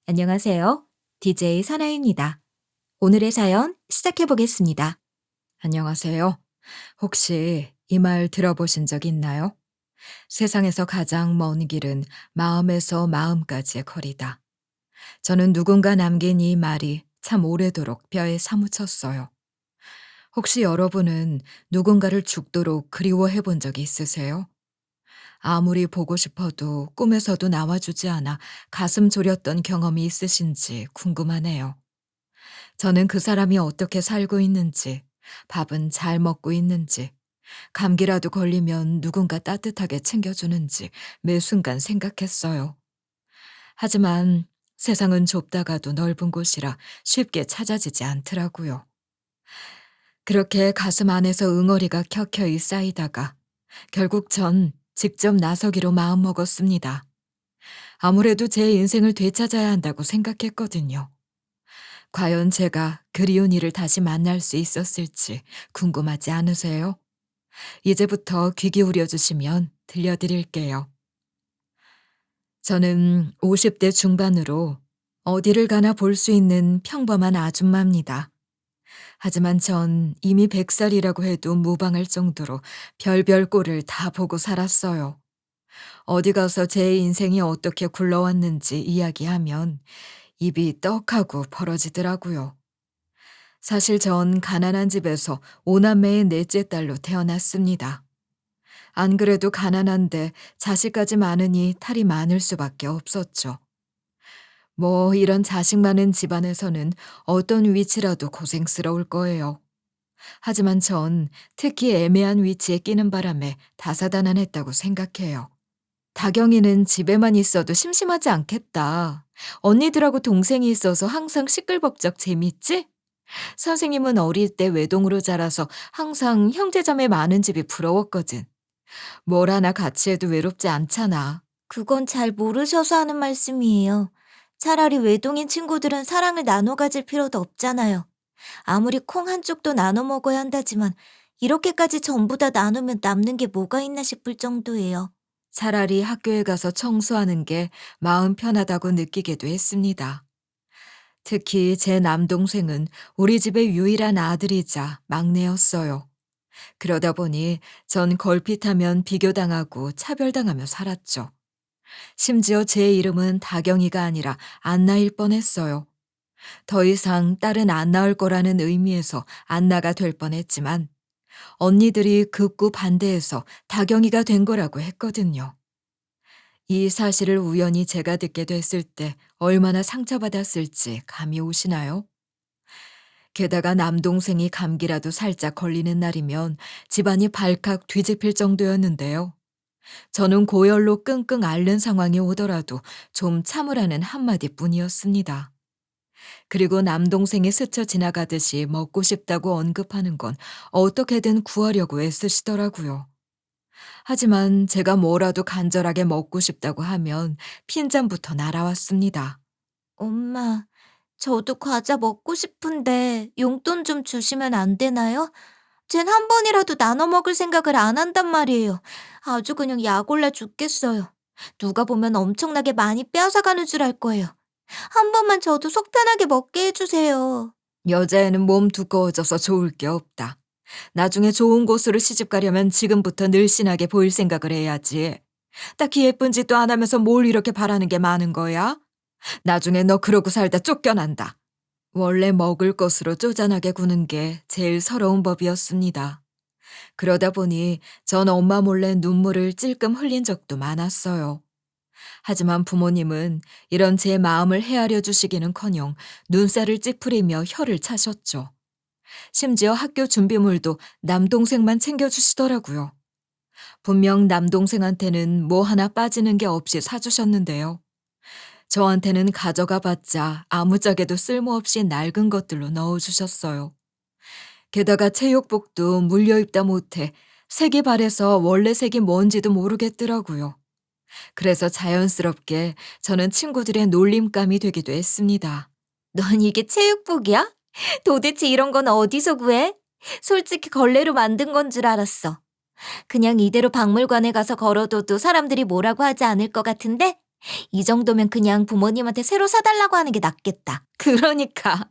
안녕하세요. DJ 선아입니다. 오늘의 사연 시작해 보겠습니다. 안녕하세요. 혹시 이 말 들어보신 적 있나요? 세상에서 가장 먼 길은 마음에서 마음까지의 거리다. 저는 누군가 남긴 이 말이 참 오래도록 뼈에 사무쳤어요. 혹시 여러분은 누군가를 죽도록 그리워해 본 적이 있으세요? 아무리 보고 싶어도 꿈에서도 나와주지 않아 가슴 졸였던 경험이 있으신지 궁금하네요. 저는 그 사람이 어떻게 살고 있는지, 밥은 잘 먹고 있는지, 감기라도 걸리면 누군가 따뜻하게 챙겨주는지 매 순간 생각했어요. 하지만 세상은 좁다가도 넓은 곳이라 쉽게 찾아지지 않더라고요. 그렇게 가슴 안에서 응어리가 켜켜이 쌓이다가 결국 전 직접 나서기로 마음먹었습니다. 아무래도 제 인생을 되찾아야 한다고 생각했거든요. 과연 제가 그리운 이를 다시 만날 수 있었을지 궁금하지 않으세요? 이제부터 귀 기울여 주시면 들려드릴게요. 저는 50대 중반으로 어디를 가나 볼 수 있는 평범한 아줌마입니다. 하지만 전 이미 100살이라고 해도 무방할 정도로 별별 꼴을 다 보고 살았어요. 어디 가서 제 인생이 어떻게 굴러왔는지 이야기하면 입이 떡하고 벌어지더라고요. 사실 전 가난한 집에서 오남매의 넷째 딸로 태어났습니다. 안 그래도 가난한데 자식까지 많으니 탈이 많을 수밖에 없었죠. 뭐 이런 자식 많은 집안에서는 어떤 위치라도 고생스러울 거예요. 하지만 전 특히 애매한 위치에 끼는 바람에 다사다난했다고 생각해요. 다경이는 집에만 있어도 심심하지 않겠다. 언니들하고 동생이 있어서 항상 시끌벅적 재밌지? 선생님은 어릴 때 외동으로 자라서 항상 형제자매 많은 집이 부러웠거든. 뭘 하나 같이 해도 외롭지 않잖아. 그건 잘 모르셔서 하는 말씀이에요. 차라리 외동인 친구들은 사랑을 나눠 가질 필요도 없잖아요. 아무리 콩 한쪽도 나눠 먹어야 한다지만 이렇게까지 전부 다 나누면 남는 게 뭐가 있나 싶을 정도예요. 차라리 학교에 가서 청소하는 게 마음 편하다고 느끼기도 했습니다. 특히 제 남동생은 우리 집의 유일한 아들이자 막내였어요. 그러다 보니 전 걸핏하면 비교당하고 차별당하며 살았죠. 심지어 제 이름은 다경이가 아니라 안나일 뻔했어요. 더 이상 딸은 안 낳을 거라는 의미에서 안나가 될 뻔했지만 언니들이 극구 반대해서 다경이가 된 거라고 했거든요. 이 사실을 우연히 제가 듣게 됐을 때 얼마나 상처받았을지 감이 오시나요? 게다가 남동생이 감기라도 살짝 걸리는 날이면 집안이 발칵 뒤집힐 정도였는데요. 저는 고열로 끙끙 앓는 상황이 오더라도 좀 참으라는 한마디뿐이었습니다. 그리고 남동생이 스쳐 지나가듯이 먹고 싶다고 언급하는 건 어떻게든 구하려고 애쓰시더라고요. 하지만 제가 뭐라도 간절하게 먹고 싶다고 하면 핀잔부터 날아왔습니다. 엄마, 저도 과자 먹고 싶은데 용돈 좀 주시면 안 되나요? 쟨 한 번이라도 나눠 먹을 생각을 안 한단 말이에요. 아주 그냥 약 올라 죽겠어요. 누가 보면 엄청나게 많이 빼앗아가는 줄 알 거예요. 한 번만 저도 속 편하게 먹게 해주세요. 여자애는 몸 두꺼워져서 좋을 게 없다. 나중에 좋은 곳으로 시집 가려면 지금부터 늘씬하게 보일 생각을 해야지. 딱히 예쁜 짓도 안 하면서 뭘 이렇게 바라는 게 많은 거야? 나중에 너 그러고 살다 쫓겨난다. 원래 먹을 것으로 쪼잔하게 구는 게 제일 서러운 법이었습니다. 그러다 보니 전 엄마 몰래 눈물을 찔끔 흘린 적도 많았어요. 하지만 부모님은 이런 제 마음을 헤아려 주시기는커녕 눈살을 찌푸리며 혀를 차셨죠. 심지어 학교 준비물도 남동생만 챙겨주시더라고요. 분명 남동생한테는 뭐 하나 빠지는 게 없이 사주셨는데요. 저한테는 가져가 봤자 아무짝에도 쓸모없이 낡은 것들로 넣어주셨어요. 게다가 체육복도 물려입다 못해 색이 바래서 원래 색이 뭔지도 모르겠더라고요. 그래서 자연스럽게 저는 친구들의 놀림감이 되기도 했습니다. 넌 이게 체육복이야? 도대체 이런 건 어디서 구해? 솔직히 걸레로 만든 건 줄 알았어. 그냥 이대로 박물관에 가서 걸어둬도 사람들이 뭐라고 하지 않을 것 같은데? 이 정도면 그냥 부모님한테 새로 사달라고 하는 게 낫겠다. 그러니까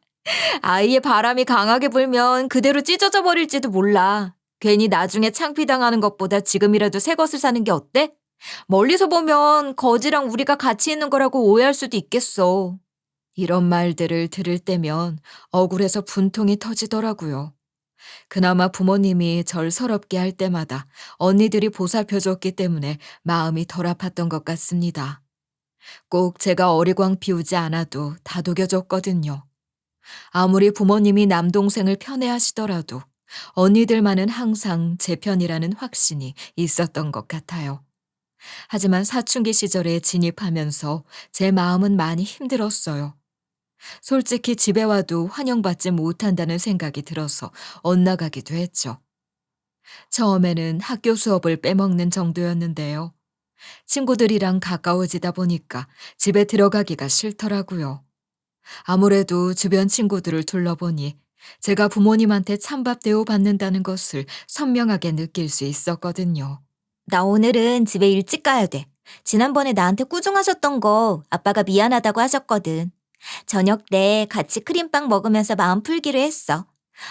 아이의 바람이 강하게 불면 그대로 찢어져 버릴지도 몰라. 괜히 나중에 창피당하는 것보다 지금이라도 새 것을 사는 게 어때? 멀리서 보면 거지랑 우리가 같이 있는 거라고 오해할 수도 있겠어. 이런 말들을 들을 때면 억울해서 분통이 터지더라고요. 그나마 부모님이 절 서럽게 할 때마다 언니들이 보살펴줬기 때문에 마음이 덜 아팠던 것 같습니다. 꼭 제가 어리광 피우지 않아도 다독여줬거든요. 아무리 부모님이 남동생을 편애하시더라도 언니들만은 항상 제 편이라는 확신이 있었던 것 같아요. 하지만 사춘기 시절에 진입하면서 제 마음은 많이 힘들었어요. 솔직히 집에 와도 환영받지 못한다는 생각이 들어서 엇나가기도 했죠. 처음에는 학교 수업을 빼먹는 정도였는데요. 친구들이랑 가까워지다 보니까 집에 들어가기가 싫더라고요. 아무래도 주변 친구들을 둘러보니 제가 부모님한테 찬밥 대우받는다는 것을 선명하게 느낄 수 있었거든요. 나 오늘은 집에 일찍 가야 돼. 지난번에 나한테 꾸중하셨던 거 아빠가 미안하다고 하셨거든. 저녁 때 같이 크림빵 먹으면서 마음 풀기로 했어.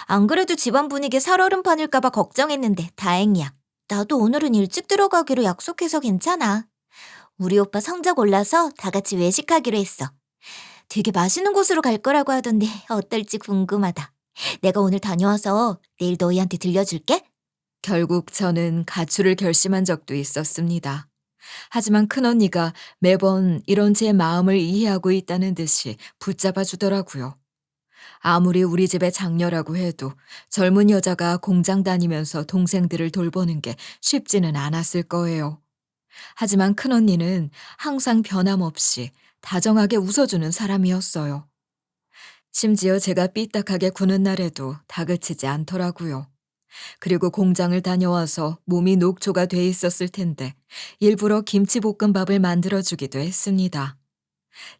안 그래도 집안 분위기 살얼음 판일까봐 걱정했는데 다행이야. 나도 오늘은 일찍 들어가기로 약속해서 괜찮아. 우리 오빠 성적 올라서 다 같이 외식하기로 했어. 되게 맛있는 곳으로 갈 거라고 하던데 어떨지 궁금하다. 내가 오늘 다녀와서 내일 너희한테 들려줄게. 결국 저는 가출을 결심한 적도 있었습니다. 하지만 큰언니가 매번 이런 제 마음을 이해하고 있다는 듯이 붙잡아 주더라고요. 아무리 우리 집의 장녀라고 해도 젊은 여자가 공장 다니면서 동생들을 돌보는 게 쉽지는 않았을 거예요. 하지만 큰언니는 항상 변함없이 다정하게 웃어주는 사람이었어요. 심지어 제가 삐딱하게 구는 날에도 다그치지 않더라고요. 그리고 공장을 다녀와서 몸이 녹초가 돼 있었을 텐데 일부러 김치볶음밥을 만들어주기도 했습니다.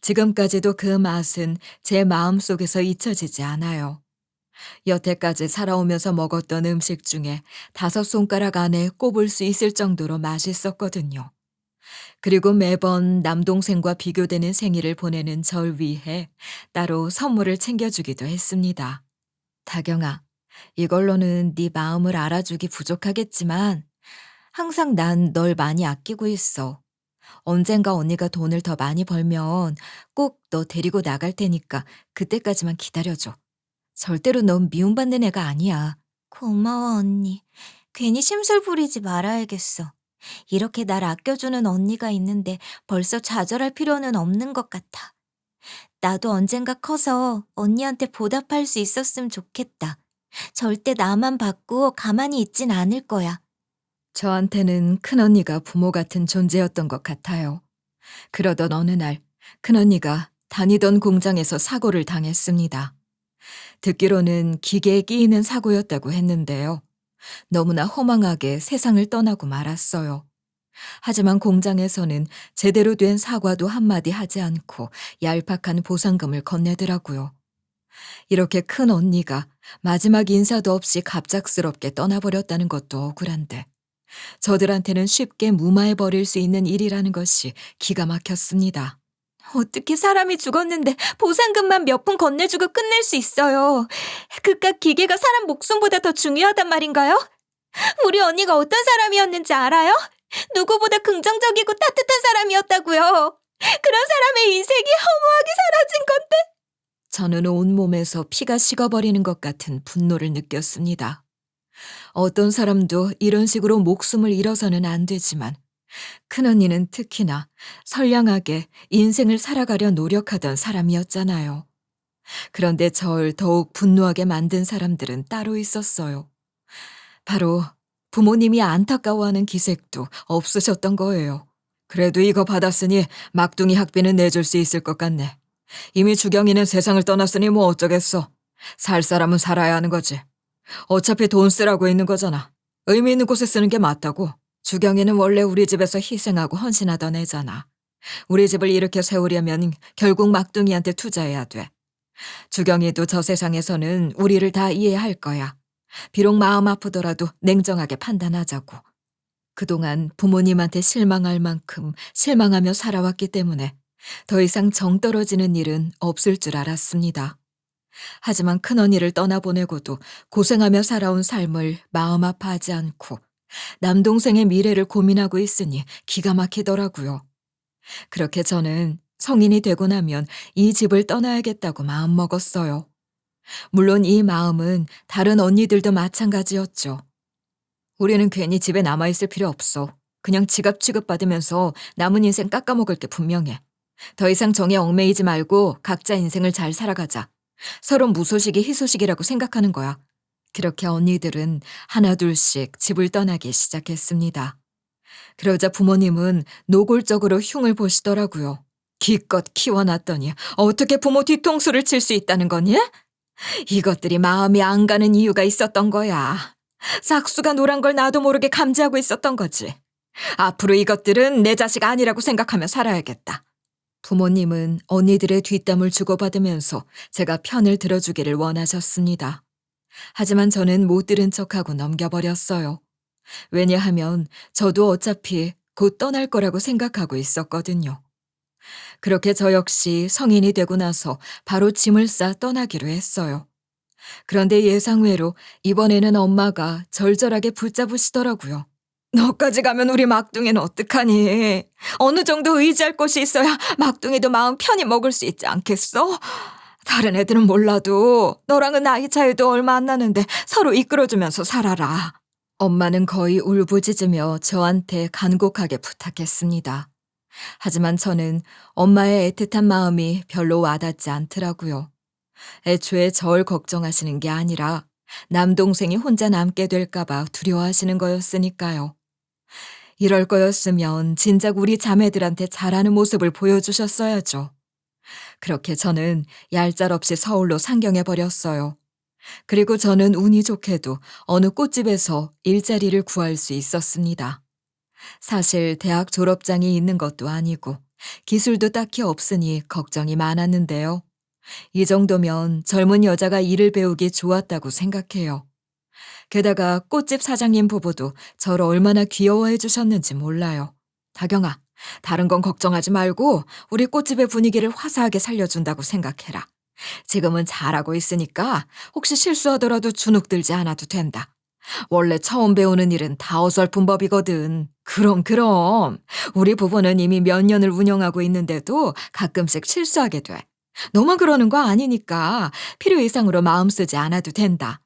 지금까지도 그 맛은 제 마음속에서 잊혀지지 않아요. 여태까지 살아오면서 먹었던 음식 중에 5손가락 안에 꼽을 수 있을 정도로 맛있었거든요. 그리고 매번 남동생과 비교되는 생일을 보내는 절 위해 따로 선물을 챙겨주기도 했습니다. 다경아, 이걸로는 네 마음을 알아주기 부족하겠지만 항상 난 널 많이 아끼고 있어. 언젠가 언니가 돈을 더 많이 벌면 꼭 너 데리고 나갈 테니까 그때까지만 기다려줘. 절대로 넌 미움받는 애가 아니야. 고마워, 언니. 괜히 심술 부리지 말아야겠어. 이렇게 날 아껴주는 언니가 있는데 벌써 좌절할 필요는 없는 것 같아. 나도 언젠가 커서 언니한테 보답할 수 있었으면 좋겠다. 절대 나만 받고 가만히 있진 않을 거야. 저한테는 큰언니가 부모 같은 존재였던 것 같아요. 그러던 어느 날 큰언니가 다니던 공장에서 사고를 당했습니다. 듣기로는 기계에 끼이는 사고였다고 했는데요. 너무나 허망하게 세상을 떠나고 말았어요. 하지만 공장에서는 제대로 된 사과도 한마디 하지 않고 얄팍한 보상금을 건네더라고요. 이렇게 큰 언니가 마지막 인사도 없이 갑작스럽게 떠나버렸다는 것도 억울한데 저들한테는 쉽게 무마해버릴 수 있는 일이라는 것이 기가 막혔습니다. 어떻게 사람이 죽었는데 보상금만 몇 푼 건네주고 끝낼 수 있어요. 그깟 기계가 사람 목숨보다 더 중요하단 말인가요? 우리 언니가 어떤 사람이었는지 알아요? 누구보다 긍정적이고 따뜻한 사람이었다고요. 그런 사람의 인생이 허무하게 사라진 건데. 저는 온몸에서 피가 식어버리는 것 같은 분노를 느꼈습니다. 어떤 사람도 이런 식으로 목숨을 잃어서는 안 되지만 큰언니는 특히나 선량하게 인생을 살아가려 노력하던 사람이었잖아요. 그런데 절 더욱 분노하게 만든 사람들은 따로 있었어요. 바로 부모님이 안타까워하는 기색도 없으셨던 거예요. 그래도 이거 받았으니 막둥이 학비는 내줄 수 있을 것 같네. 이미 주경이는 세상을 떠났으니 뭐 어쩌겠어. 살 사람은 살아야 하는 거지. 어차피 돈 쓰라고 있는 거잖아. 의미 있는 곳에 쓰는 게 맞다고. 주경이는 원래 우리 집에서 희생하고 헌신하던 애잖아. 우리 집을 이렇게 세우려면 결국 막둥이한테 투자해야 돼. 주경이도 저 세상에서는 우리를 다 이해할 거야. 비록 마음 아프더라도 냉정하게 판단하자고. 그동안 부모님한테 실망할 만큼 실망하며 살아왔기 때문에 더 이상 정 떨어지는 일은 없을 줄 알았습니다. 하지만 큰언니를 떠나보내고도 고생하며 살아온 삶을 마음 아파하지 않고 남동생의 미래를 고민하고 있으니 기가 막히더라고요. 그렇게 저는 성인이 되고 나면 이 집을 떠나야겠다고 마음먹었어요. 물론 이 마음은 다른 언니들도 마찬가지였죠. 우리는 괜히 집에 남아있을 필요 없어. 그냥 지갑 취급받으면서 남은 인생 깎아먹을 게 분명해. 더 이상 정에 얽매이지 말고 각자 인생을 잘 살아가자. 서로 무소식이 희소식이라고 생각하는 거야. 그렇게 언니들은 하나둘씩 집을 떠나기 시작했습니다. 그러자 부모님은 노골적으로 흉을 보시더라고요. 기껏 키워놨더니 어떻게 부모 뒤통수를 칠 수 있다는 거니? 이것들이 마음이 안 가는 이유가 있었던 거야. 싹수가 노란 걸 나도 모르게 감지하고 있었던 거지. 앞으로 이것들은 내 자식 아니라고 생각하며 살아야겠다. 부모님은 언니들의 뒷담을 주고받으면서 제가 편을 들어주기를 원하셨습니다. 하지만 저는 못 들은 척하고 넘겨버렸어요. 왜냐하면 저도 어차피 곧 떠날 거라고 생각하고 있었거든요. 그렇게 저 역시 성인이 되고 나서 바로 짐을 싸 떠나기로 했어요. 그런데 예상외로 이번에는 엄마가 절절하게 붙잡으시더라고요. 너까지 가면 우리 막둥이는 어떡하니? 어느 정도 의지할 곳이 있어야 막둥이도 마음 편히 먹을 수 있지 않겠어? 다른 애들은 몰라도 너랑은 나이 차이도 얼마 안 나는데 서로 이끌어주면서 살아라. 엄마는 거의 울부짖으며 저한테 간곡하게 부탁했습니다. 하지만 저는 엄마의 애틋한 마음이 별로 와닿지 않더라고요. 애초에 절 걱정하시는 게 아니라 남동생이 혼자 남게 될까봐 두려워하시는 거였으니까요. 이럴 거였으면 진작 우리 자매들한테 잘하는 모습을 보여주셨어야죠. 그렇게 저는 얄짤없이 서울로 상경해버렸어요. 그리고 저는 운이 좋게도 어느 꽃집에서 일자리를 구할 수 있었습니다. 사실 대학 졸업장이 있는 것도 아니고 기술도 딱히 없으니 걱정이 많았는데요. 이 정도면 젊은 여자가 일을 배우기 좋았다고 생각해요. 게다가 꽃집 사장님 부부도 저를 얼마나 귀여워해 주셨는지 몰라요. 다경아, 다른 건 걱정하지 말고 우리 꽃집의 분위기를 화사하게 살려준다고 생각해라. 지금은 잘하고 있으니까 혹시 실수하더라도 주눅 들지 않아도 된다. 원래 처음 배우는 일은 다 어설픈 법이거든. 그럼. 우리 부부는 이미 몇 년을 운영하고 있는데도 가끔씩 실수하게 돼. 너만 그러는 거 아니니까 필요 이상으로 마음 쓰지 않아도 된다.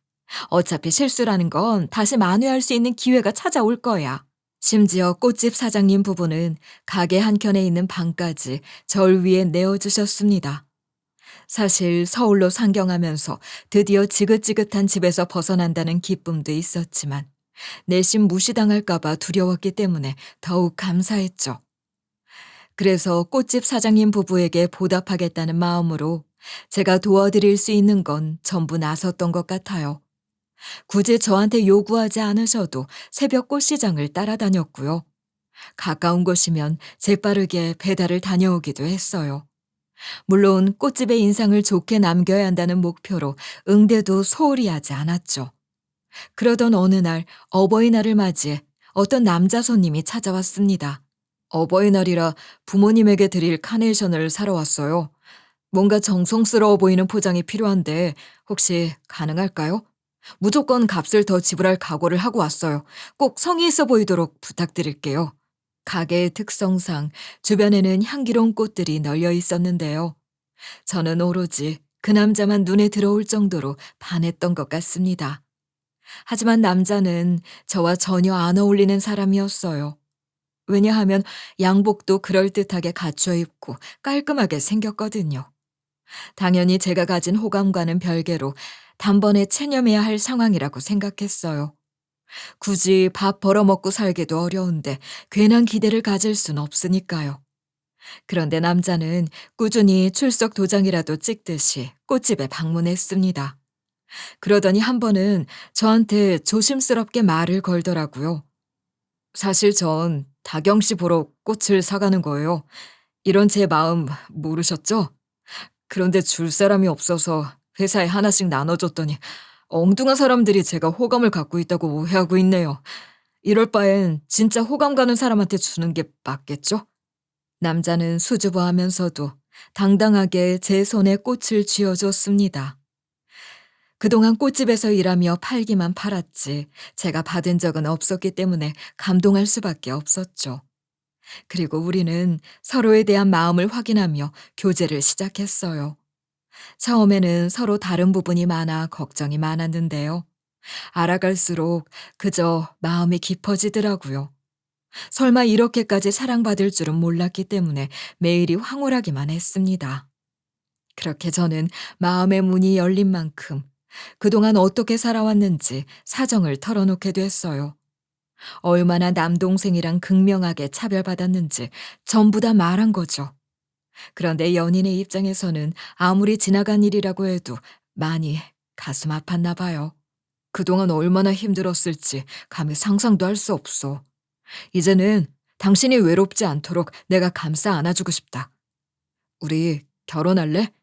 어차피 실수라는 건 다시 만회할 수 있는 기회가 찾아올 거야. 심지어 꽃집 사장님 부부는 가게 한켠에 있는 방까지 절 위에 내어주셨습니다. 사실 서울로 상경하면서 드디어 지긋지긋한 집에서 벗어난다는 기쁨도 있었지만 내심 무시당할까봐 두려웠기 때문에 더욱 감사했죠. 그래서 꽃집 사장님 부부에게 보답하겠다는 마음으로 제가 도와드릴 수 있는 건 전부 나섰던 것 같아요. 굳이 저한테 요구하지 않으셔도 새벽 꽃시장을 따라다녔고요. 가까운 곳이면 재빠르게 배달을 다녀오기도 했어요. 물론 꽃집의 인상을 좋게 남겨야 한다는 목표로 응대도 소홀히 하지 않았죠. 그러던 어느 날 어버이날을 맞이해 어떤 남자 손님이 찾아왔습니다. 어버이날이라 부모님에게 드릴 카네이션을 사러 왔어요. 뭔가 정성스러워 보이는 포장이 필요한데 혹시 가능할까요? 무조건 값을 더 지불할 각오를 하고 왔어요. 꼭 성의 있어 보이도록 부탁드릴게요. 가게의 특성상 주변에는 향기로운 꽃들이 널려 있었는데요. 저는 오로지 그 남자만 눈에 들어올 정도로 반했던 것 같습니다. 하지만 남자는 저와 전혀 안 어울리는 사람이었어요. 왜냐하면 양복도 그럴듯하게 갖춰 입고 깔끔하게 생겼거든요. 당연히 제가 가진 호감과는 별개로 단번에 체념해야 할 상황이라고 생각했어요. 굳이 밥 벌어먹고 살기도 어려운데 괜한 기대를 가질 순 없으니까요. 그런데 남자는 꾸준히 출석 도장이라도 찍듯이 꽃집에 방문했습니다. 그러더니 한 번은 저한테 조심스럽게 말을 걸더라고요. 사실 전 다경 씨 보러 꽃을 사가는 거예요. 이런 제 마음 모르셨죠? 그런데 줄 사람이 없어서 회사에 하나씩 나눠줬더니 엉뚱한 사람들이 제가 호감을 갖고 있다고 오해하고 있네요. 이럴 바엔 진짜 호감 가는 사람한테 주는 게 맞겠죠? 남자는 수줍어하면서도 당당하게 제 손에 꽃을 쥐어줬습니다. 그동안 꽃집에서 일하며 팔기만 팔았지 제가 받은 적은 없었기 때문에 감동할 수밖에 없었죠. 그리고 우리는 서로에 대한 마음을 확인하며 교제를 시작했어요. 처음에는 서로 다른 부분이 많아 걱정이 많았는데요. 알아갈수록 그저 마음이 깊어지더라고요. 설마 이렇게까지 사랑받을 줄은 몰랐기 때문에 매일이 황홀하기만 했습니다. 그렇게 저는 마음의 문이 열린 만큼 그동안 어떻게 살아왔는지 사정을 털어놓게 됐어요. 얼마나 남동생이랑 극명하게 차별받았는지 전부 다 말한 거죠. 그런데 연인의 입장에서는 아무리 지나간 일이라고 해도 많이 가슴 아팠나 봐요. 그동안 얼마나 힘들었을지 감히 상상도 할 수 없어. 이제는 당신이 외롭지 않도록 내가 감싸 안아주고 싶다. 우리 결혼할래?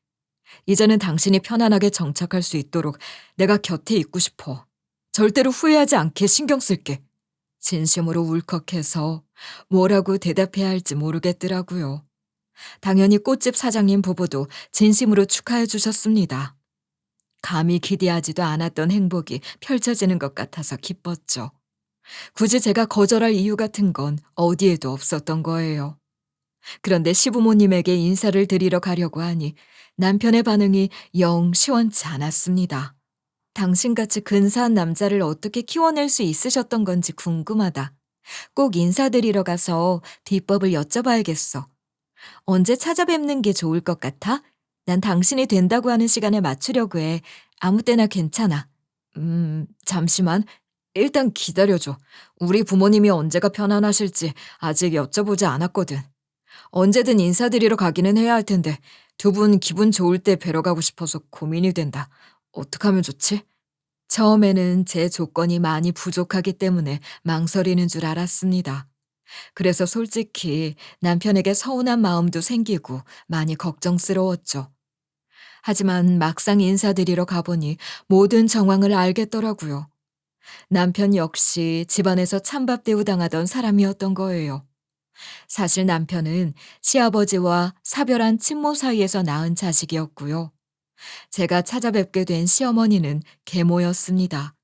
이제는 당신이 편안하게 정착할 수 있도록 내가 곁에 있고 싶어. 절대로 후회하지 않게 신경 쓸게. 진심으로 울컥해서 뭐라고 대답해야 할지 모르겠더라고요. 당연히 꽃집 사장님 부부도 진심으로 축하해 주셨습니다. 감히 기대하지도 않았던 행복이 펼쳐지는 것 같아서 기뻤죠. 굳이 제가 거절할 이유 같은 건 어디에도 없었던 거예요. 그런데 시부모님에게 인사를 드리러 가려고 하니 남편의 반응이 영 시원치 않았습니다. 당신같이 근사한 남자를 어떻게 키워낼 수 있으셨던 건지 궁금하다. 꼭 인사드리러 가서 비법을 여쭤봐야겠어. 언제 찾아뵙는 게 좋을 것 같아? 난 당신이 된다고 하는 시간에 맞추려고 해. 아무 때나 괜찮아. 잠시만. 일단 기다려줘. 우리 부모님이 언제가 편안하실지 아직 여쭤보지 않았거든. 언제든 인사드리러 가기는 해야 할 텐데 두 분 기분 좋을 때 뵈러 가고 싶어서 고민이 된다. 어떡하면 좋지? 처음에는 제 조건이 많이 부족하기 때문에 망설이는 줄 알았습니다. 그래서 솔직히 남편에게 서운한 마음도 생기고 많이 걱정스러웠죠. 하지만 막상 인사드리러 가보니 모든 정황을 알겠더라고요. 남편 역시 집안에서 찬밥 대우당하던 사람이었던 거예요. 사실 남편은 시아버지와 사별한 친모 사이에서 낳은 자식이었고요. 제가 찾아뵙게 된 시어머니는 계모였습니다.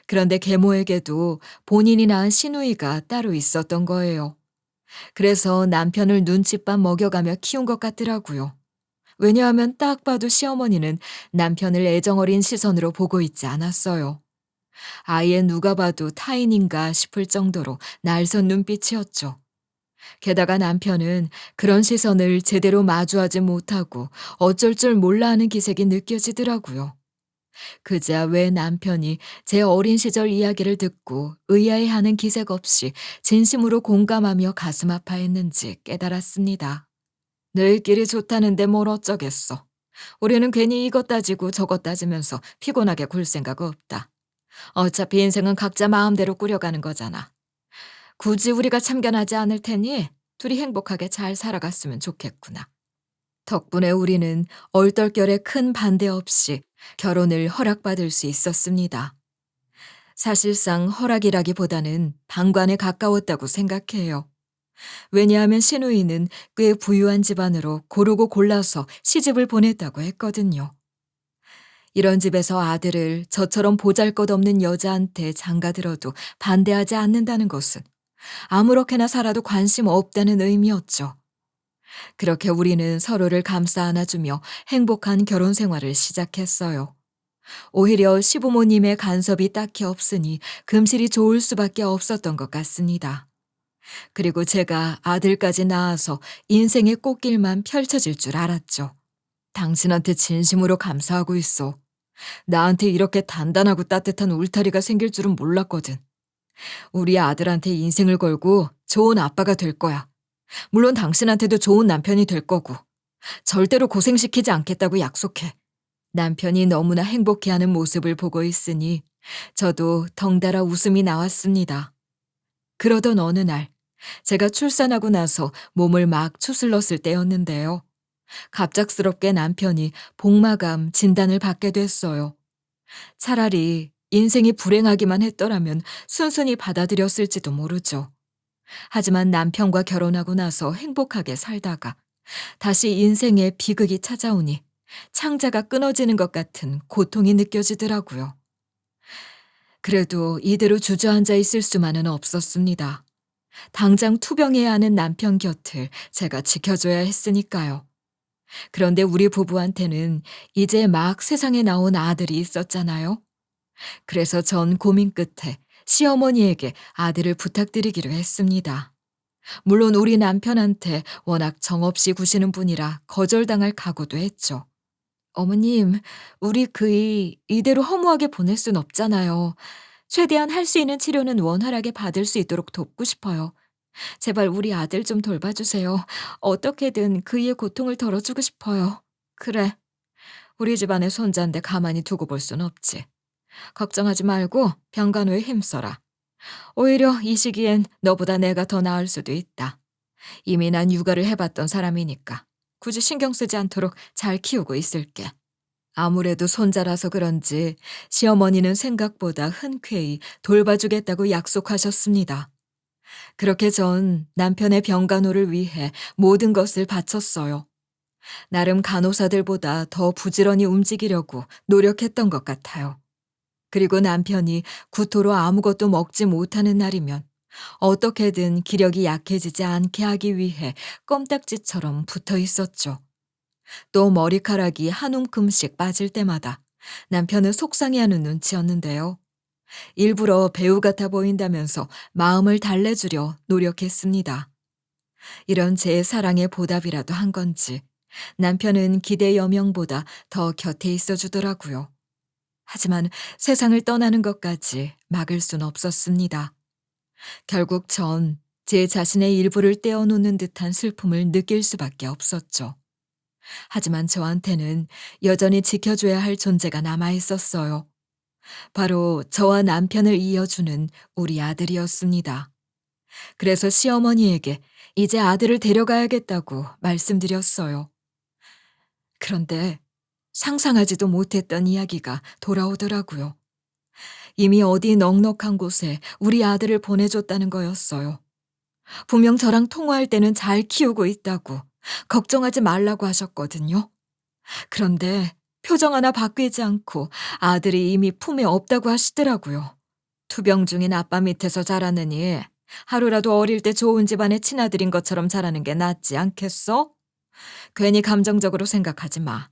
그런데 계모에게도 본인이 낳은 시누이가 따로 있었던 거예요. 그래서 남편을 눈칫밥 먹여가며 키운 것 같더라고요. 왜냐하면 딱 봐도 시어머니는 남편을 애정어린 시선으로 보고 있지 않았어요. 아예 누가 봐도 타인인가 싶을 정도로 날선 눈빛이었죠. 게다가 남편은 그런 시선을 제대로 마주하지 못하고 어쩔 줄 몰라 하는 기색이 느껴지더라고요. 그자 왜 남편이 제 어린 시절 이야기를 듣고 의아해하는 기색 없이 진심으로 공감하며 가슴 아파했는지 깨달았습니다. 너희끼리 좋다는데 뭘 어쩌겠어. 우리는 괜히 이것 따지고 저것 따지면서 피곤하게 굴 생각 없다. 어차피 인생은 각자 마음대로 꾸려가는 거잖아. 굳이 우리가 참견하지 않을 테니 둘이 행복하게 잘 살아갔으면 좋겠구나. 덕분에 우리는 얼떨결에 큰 반대 없이 결혼을 허락받을 수 있었습니다. 사실상 허락이라기보다는 방관에 가까웠다고 생각해요. 왜냐하면 시누이는 꽤 부유한 집안으로 고르고 골라서 시집을 보냈다고 했거든요. 이런 집에서 아들을 저처럼 보잘것없는 여자한테 장가들어도 반대하지 않는다는 것은 아무렇게나 살아도 관심 없다는 의미였죠. 그렇게 우리는 서로를 감싸 안아주며 행복한 결혼 생활을 시작했어요. 오히려 시부모님의 간섭이 딱히 없으니 금실이 좋을 수밖에 없었던 것 같습니다. 그리고 제가 아들까지 낳아서 인생의 꽃길만 펼쳐질 줄 알았죠. 당신한테 진심으로 감사하고 있어. 나한테 이렇게 단단하고 따뜻한 울타리가 생길 줄은 몰랐거든. 우리 아들한테 인생을 걸고 좋은 아빠가 될 거야. 물론 당신한테도 좋은 남편이 될 거고. 절대로 고생시키지 않겠다고 약속해. 남편이 너무나 행복해하는 모습을 보고 있으니 저도 덩달아 웃음이 나왔습니다. 그러던 어느 날 제가 출산하고 나서 몸을 막 추슬렀을 때였는데요. 갑작스럽게 남편이 복마감 진단을 받게 됐어요. 차라리 인생이 불행하기만 했더라면 순순히 받아들였을지도 모르죠. 하지만 남편과 결혼하고 나서 행복하게 살다가 다시 인생의 비극이 찾아오니 창자가 끊어지는 것 같은 고통이 느껴지더라고요. 그래도 이대로 주저앉아 있을 수만은 없었습니다. 당장 투병해야 하는 남편 곁을 제가 지켜줘야 했으니까요. 그런데 우리 부부한테는 이제 막 세상에 나온 아들이 있었잖아요. 그래서 전 고민 끝에 시어머니에게 아들을 부탁드리기로 했습니다. 물론 우리 남편한테 워낙 정없이 구시는 분이라 거절당할 각오도 했죠. 어머님, 우리 그이 이대로 허무하게 보낼 순 없잖아요. 최대한 할 수 있는 치료는 원활하게 받을 수 있도록 돕고 싶어요. 제발 우리 아들 좀 돌봐주세요. 어떻게든 그이의 고통을 덜어주고 싶어요. 그래, 우리 집안의 손자인데 가만히 두고 볼 순 없지. 걱정하지 말고 병간호에 힘써라. 오히려 이 시기엔 너보다 내가 더 나을 수도 있다. 이미 난 육아를 해봤던 사람이니까 굳이 신경 쓰지 않도록 잘 키우고 있을게. 아무래도 손자라서 그런지 시어머니는 생각보다 흔쾌히 돌봐주겠다고 약속하셨습니다. 그렇게 전 남편의 병간호를 위해 모든 것을 바쳤어요. 나름 간호사들보다 더 부지런히 움직이려고 노력했던 것 같아요. 그리고 남편이 구토로 아무것도 먹지 못하는 날이면 어떻게든 기력이 약해지지 않게 하기 위해 껌딱지처럼 붙어 있었죠. 또 머리카락이 한 움큼씩 빠질 때마다 남편은 속상해하는 눈치였는데요. 일부러 배우 같아 보인다면서 마음을 달래주려 노력했습니다. 이런 제 사랑의 보답이라도 한 건지 남편은 기대 여명보다 더 곁에 있어 주더라고요. 하지만 세상을 떠나는 것까지 막을 순 없었습니다. 결국 전 제 자신의 일부를 떼어놓는 듯한 슬픔을 느낄 수밖에 없었죠. 하지만 저한테는 여전히 지켜줘야 할 존재가 남아 있었어요. 바로 저와 남편을 이어주는 우리 아들이었습니다. 그래서 시어머니에게 이제 아들을 데려가야겠다고 말씀드렸어요. 그런데 상상하지도 못했던 이야기가 돌아오더라고요. 이미 어디 넉넉한 곳에 우리 아들을 보내줬다는 거였어요. 분명 저랑 통화할 때는 잘 키우고 있다고, 걱정하지 말라고 하셨거든요. 그런데 표정 하나 바뀌지 않고 아들이 이미 품에 없다고 하시더라고요. 투병 중인 아빠 밑에서 자라느니 하루라도 어릴 때 좋은 집안의 친아들인 것처럼 자라는 게 낫지 않겠어? 괜히 감정적으로 생각하지 마.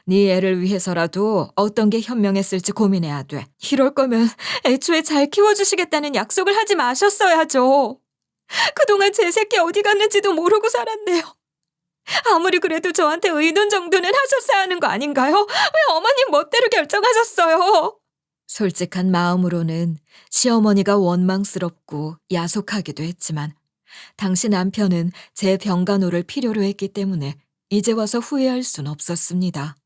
네 애를 위해서라도 어떤 게 현명했을지 고민해야 돼. 이럴 거면 애초에 잘 키워주시겠다는 약속을 하지 마셨어야죠. 그동안 제 새끼 어디 갔는지도 모르고 살았네요. 아무리 그래도 저한테 의논 정도는 하셨어야 하는 거 아닌가요? 왜 어머님 멋대로 결정하셨어요? 솔직한 마음으로는 시어머니가 원망스럽고 야속하기도 했지만 당시 남편은 제 병간호를 필요로 했기 때문에 이제 와서 후회할 순 없었습니다.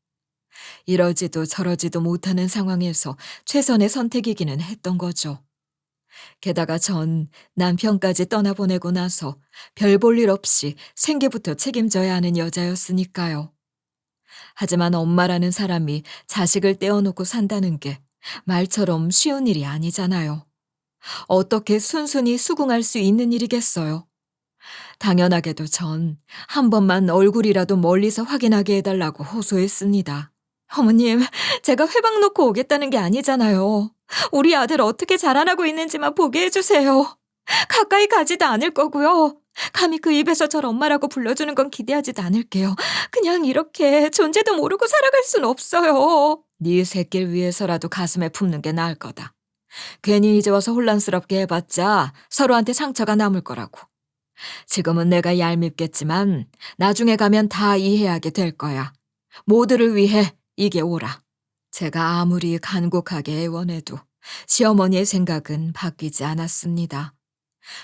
이러지도 저러지도 못하는 상황에서 최선의 선택이기는 했던 거죠. 게다가 전 남편까지 떠나보내고 나서 별 볼 일 없이 생계부터 책임져야 하는 여자였으니까요. 하지만 엄마라는 사람이 자식을 떼어놓고 산다는 게 말처럼 쉬운 일이 아니잖아요. 어떻게 순순히 수긍할 수 있는 일이겠어요. 당연하게도 전 한 번만 얼굴이라도 멀리서 확인하게 해달라고 호소했습니다. 어머님, 제가 회방 놓고 오겠다는 게 아니잖아요. 우리 아들 어떻게 자라나고 있는지만 보게 해주세요. 가까이 가지도 않을 거고요. 감히 그 입에서 절 엄마라고 불러주는 건 기대하지도 않을게요. 그냥 이렇게 존재도 모르고 살아갈 순 없어요. 네 새끼를 위해서라도 가슴에 품는 게 나을 거다. 괜히 이제 와서 혼란스럽게 해봤자 서로한테 상처가 남을 거라고. 지금은 내가 얄밉겠지만 나중에 가면 다 이해하게 될 거야. 모두를 위해 이게 옳아. 제가 아무리 간곡하게 애원해도 시어머니의 생각은 바뀌지 않았습니다.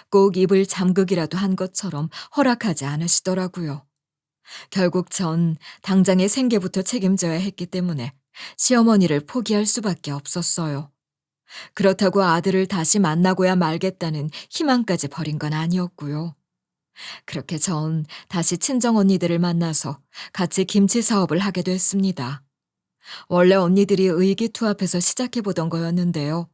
꼭 입을 잠그기라도 한 것처럼 허락하지 않으시더라고요. 결국 전 당장의 생계부터 책임져야 했기 때문에 시어머니를 포기할 수밖에 없었어요. 그렇다고 아들을 다시 만나고야 말겠다는 희망까지 버린 건 아니었고요. 그렇게 전 다시 친정 언니들을 만나서 같이 김치 사업을 하게 됐습니다. 원래 언니들이 의기투합해서 시작해보던 거였는데요.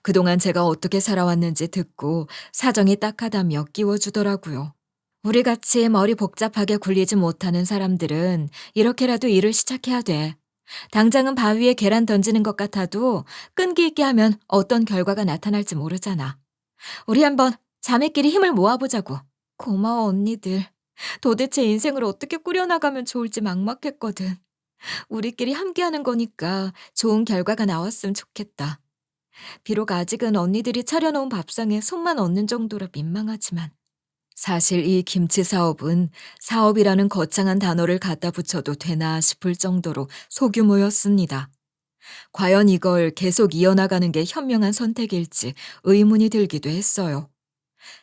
그동안 제가 어떻게 살아왔는지 듣고 사정이 딱하다며 끼워주더라고요. 우리 같이 머리 복잡하게 굴리지 못하는 사람들은 이렇게라도 일을 시작해야 돼. 당장은 바위에 계란 던지는 것 같아도 끈기 있게 하면 어떤 결과가 나타날지 모르잖아. 우리 한번 자매끼리 힘을 모아보자고. 고마워, 언니들. 도대체 인생을 어떻게 꾸려나가면 좋을지 막막했거든. 우리끼리 함께하는 거니까 좋은 결과가 나왔으면 좋겠다. 비록 아직은 언니들이 차려놓은 밥상에 손만 얹는 정도라 민망하지만 사실 이 김치 사업은 사업이라는 거창한 단어를 갖다 붙여도 되나 싶을 정도로 소규모였습니다. 과연 이걸 계속 이어나가는 게 현명한 선택일지 의문이 들기도 했어요.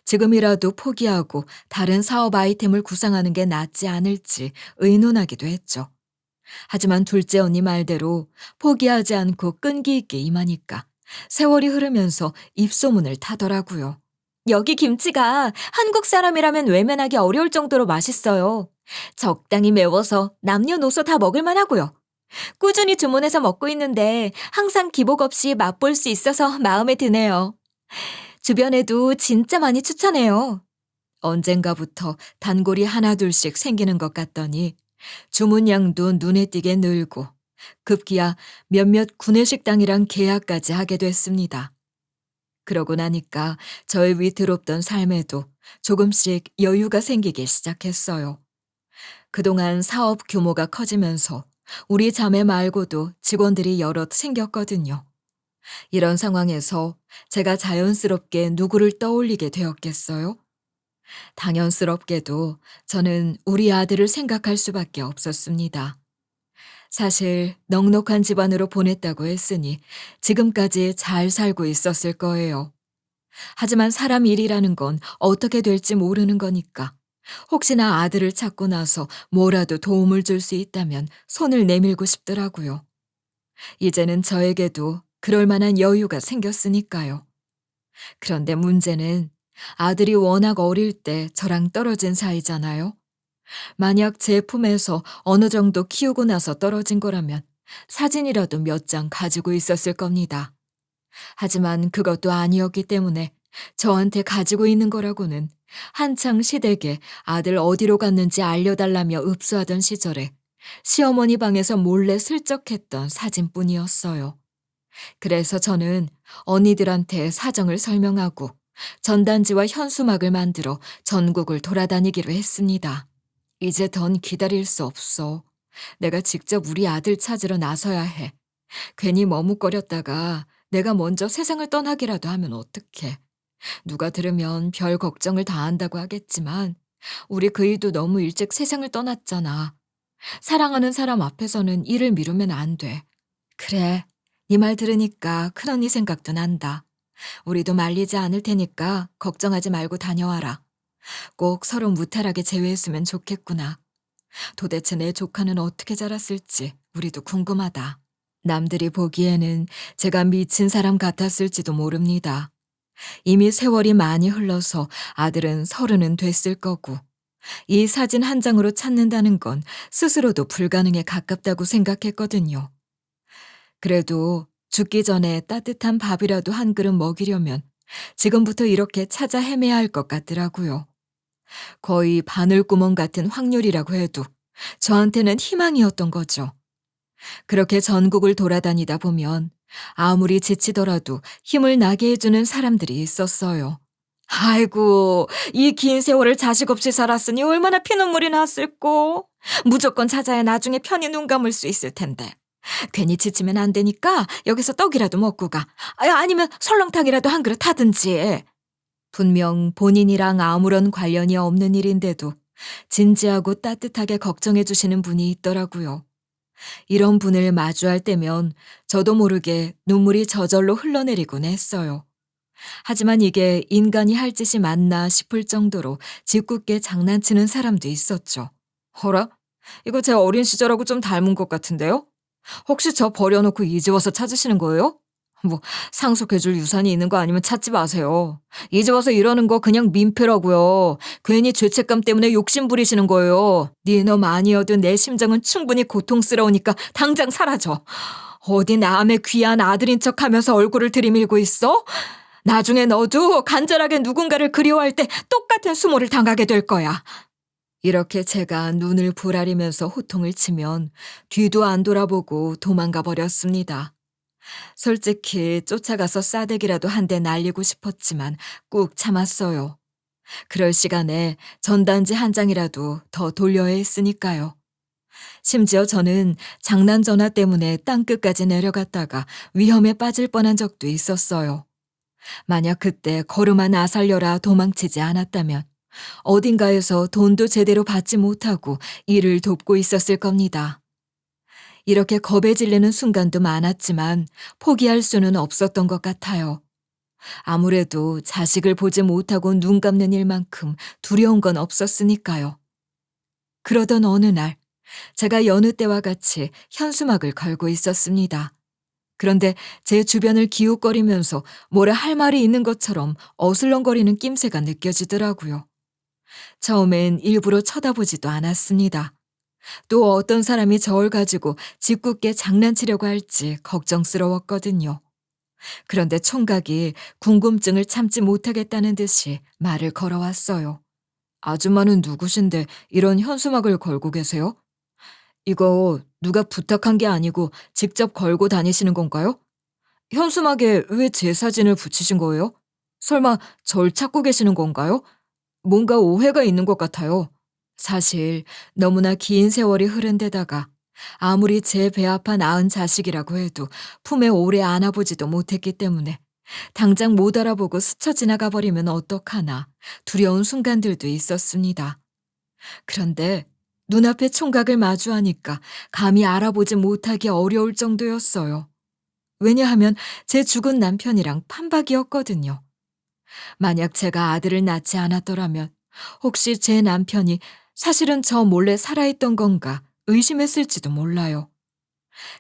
지금이라도 포기하고 다른 사업 아이템을 구상하는 게 낫지 않을지 의논하기도 했죠. 하지만 둘째 언니 말대로 포기하지 않고 끈기 있게 임하니까 세월이 흐르면서 입소문을 타더라고요. 여기 김치가 한국 사람이라면 외면하기 어려울 정도로 맛있어요. 적당히 매워서 남녀노소 다 먹을만 하고요. 꾸준히 주문해서 먹고 있는데 항상 기복 없이 맛볼 수 있어서 마음에 드네요. 주변에도 진짜 많이 추천해요. 언젠가부터 단골이 하나둘씩 생기는 것 같더니 주문량도 눈에 띄게 늘고 급기야 몇몇 구내식당이랑 계약까지 하게 됐습니다. 그러고 나니까 저의 위태롭던 삶에도 조금씩 여유가 생기기 시작했어요. 그동안 사업 규모가 커지면서 우리 자매 말고도 직원들이 여럿 생겼거든요. 이런 상황에서 제가 자연스럽게 누구를 떠올리게 되었겠어요? 당연스럽게도 저는 우리 아들을 생각할 수밖에 없었습니다. 사실 넉넉한 집안으로 보냈다고 했으니 지금까지 잘 살고 있었을 거예요. 하지만 사람 일이라는 건 어떻게 될지 모르는 거니까 혹시나 아들을 찾고 나서 뭐라도 도움을 줄 수 있다면 손을 내밀고 싶더라고요. 이제는 저에게도 그럴 만한 여유가 생겼으니까요. 그런데 문제는 아들이 워낙 어릴 때 저랑 떨어진 사이잖아요. 만약 제 품에서 어느 정도 키우고 나서 떨어진 거라면 사진이라도 몇 장 가지고 있었을 겁니다. 하지만 그것도 아니었기 때문에 저한테 가지고 있는 거라고는 한창 시댁에 아들 어디로 갔는지 알려달라며 읍수하던 시절에 시어머니 방에서 몰래 슬쩍했던 사진뿐이었어요. 그래서 저는 언니들한테 사정을 설명하고 전단지와 현수막을 만들어 전국을 돌아다니기로 했습니다. 이제 더 기다릴 수 없어. 내가 직접 우리 아들 찾으러 나서야 해. 괜히 머뭇거렸다가 내가 먼저 세상을 떠나기라도 하면 어떡해. 누가 들으면 별 걱정을 다 한다고 하겠지만 우리 그이도 너무 일찍 세상을 떠났잖아. 사랑하는 사람 앞에서는 일을 미루면 안 돼. 그래, 네 말 들으니까 큰언니 생각도 난다. 우리도 말리지 않을 테니까 걱정하지 말고 다녀와라. 꼭 서로 무탈하게 재회했으면 좋겠구나. 도대체 내 조카는 어떻게 자랐을지 우리도 궁금하다. 남들이 보기에는 제가 미친 사람 같았을지도 모릅니다. 이미 세월이 많이 흘러서 아들은 30은 됐을 거고 이 사진 한 장으로 찾는다는 건 스스로도 불가능에 가깝다고 생각했거든요. 그래도 죽기 전에 따뜻한 밥이라도 한 그릇 먹이려면 지금부터 이렇게 찾아 헤매야 할 것 같더라고요. 거의 바늘구멍 같은 확률이라고 해도 저한테는 희망이었던 거죠. 그렇게 전국을 돌아다니다 보면 아무리 지치더라도 힘을 나게 해주는 사람들이 있었어요. 아이고, 이 긴 세월을 자식 없이 살았으니 얼마나 피눈물이 났을꼬. 무조건 찾아야 나중에 편히 눈 감을 수 있을 텐데. 괜히 지치면 안 되니까 여기서 떡이라도 먹고 가. 아니면 설렁탕이라도 한 그릇 하든지. 분명 본인이랑 아무런 관련이 없는 일인데도 진지하고 따뜻하게 걱정해 주시는 분이 있더라고요. 이런 분을 마주할 때면 저도 모르게 눈물이 저절로 흘러내리곤 했어요. 하지만 이게 인간이 할 짓이 맞나 싶을 정도로 짓궂게 장난치는 사람도 있었죠. 어라? 이거 제 어린 시절하고 좀 닮은 것 같은데요? 혹시 저 버려놓고 이제 와서 찾으시는 거예요? 뭐 상속해줄 유산이 있는 거 아니면 찾지 마세요. 이제 와서 이러는 거 그냥 민폐라고요. 괜히 죄책감 때문에 욕심 부리시는 거예요. 네 놈 아니어도 내 심정은 충분히 고통스러우니까 당장 사라져. 어디 남의 귀한 아들인 척하면서 얼굴을 들이밀고 있어? 나중에 너도 간절하게 누군가를 그리워할 때 똑같은 수모를 당하게 될 거야. 이렇게 제가 눈을 부라리면서 호통을 치면 뒤도 안 돌아보고 도망가 버렸습니다. 솔직히 쫓아가서 싸대기라도 한 대 날리고 싶었지만 꾹 참았어요. 그럴 시간에 전단지 한 장이라도 더 돌려야 했으니까요. 심지어 저는 장난 전화 때문에 땅끝까지 내려갔다가 위험에 빠질 뻔한 적도 있었어요. 만약 그때 걸음아 나 살려라 도망치지 않았다면 어딘가에서 돈도 제대로 받지 못하고 일을 돕고 있었을 겁니다. 이렇게 겁에 질리는 순간도 많았지만 포기할 수는 없었던 것 같아요. 아무래도 자식을 보지 못하고 눈 감는 일만큼 두려운 건 없었으니까요. 그러던 어느 날 제가 여느 때와 같이 현수막을 걸고 있었습니다. 그런데 제 주변을 기웃거리면서 뭐라 할 말이 있는 것처럼 어슬렁거리는 낌새가 느껴지더라고요. 처음엔 일부러 쳐다보지도 않았습니다. 또 어떤 사람이 저를 가지고 짓궂게 장난치려고 할지 걱정스러웠거든요. 그런데 총각이 궁금증을 참지 못하겠다는 듯이 말을 걸어왔어요. 아줌마는 누구신데 이런 현수막을 걸고 계세요? 이거 누가 부탁한 게 아니고 직접 걸고 다니시는 건가요? 현수막에 왜 제 사진을 붙이신 거예요? 설마 절 찾고 계시는 건가요? 뭔가 오해가 있는 것 같아요. 사실 너무나 긴 세월이 흐른 데다가 아무리 제 배 아파 낳은 자식이라고 해도 품에 오래 안아보지도 못했기 때문에 당장 못 알아보고 스쳐 지나가 버리면 어떡하나 두려운 순간들도 있었습니다. 그런데 눈앞에 총각을 마주하니까 감히 알아보지 못하기 어려울 정도였어요. 왜냐하면 제 죽은 남편이랑 판박이었거든요. 만약 제가 아들을 낳지 않았더라면 혹시 제 남편이 사실은 저 몰래 살아있던 건가 의심했을지도 몰라요.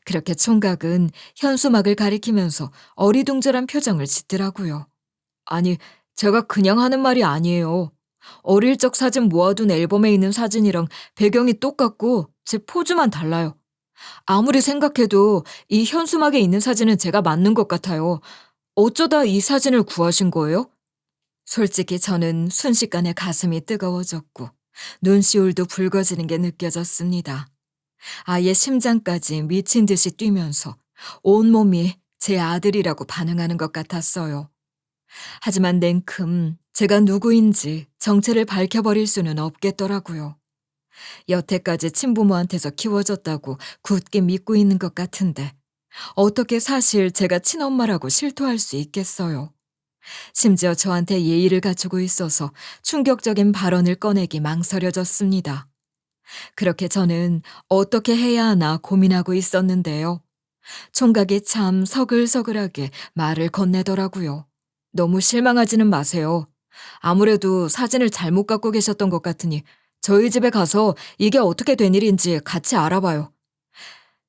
그렇게 총각은 현수막을 가리키면서 어리둥절한 표정을 짓더라고요. 아니, 제가 그냥 하는 말이 아니에요. 어릴 적 사진 모아둔 앨범에 있는 사진이랑 배경이 똑같고 제 포즈만 달라요. 아무리 생각해도 이 현수막에 있는 사진은 제가 맞는 것 같아요. 어쩌다 이 사진을 구하신 거예요? 솔직히 저는 순식간에 가슴이 뜨거워졌고 눈시울도 붉어지는 게 느껴졌습니다. 아예 심장까지 미친 듯이 뛰면서 온몸이 제 아들이라고 반응하는 것 같았어요. 하지만 냉큼 제가 누구인지 정체를 밝혀버릴 수는 없겠더라고요. 여태까지 친부모한테서 키워졌다고 굳게 믿고 있는 것 같은데 어떻게 사실 제가 친엄마라고 실토할 수 있겠어요. 심지어 저한테 예의를 갖추고 있어서 충격적인 발언을 꺼내기 망설여졌습니다. 그렇게 저는 어떻게 해야 하나 고민하고 있었는데요. 총각이 참 서글서글하게 말을 건네더라고요. 너무 실망하지는 마세요. 아무래도 사진을 잘못 갖고 계셨던 것 같으니 저희 집에 가서 이게 어떻게 된 일인지 같이 알아봐요.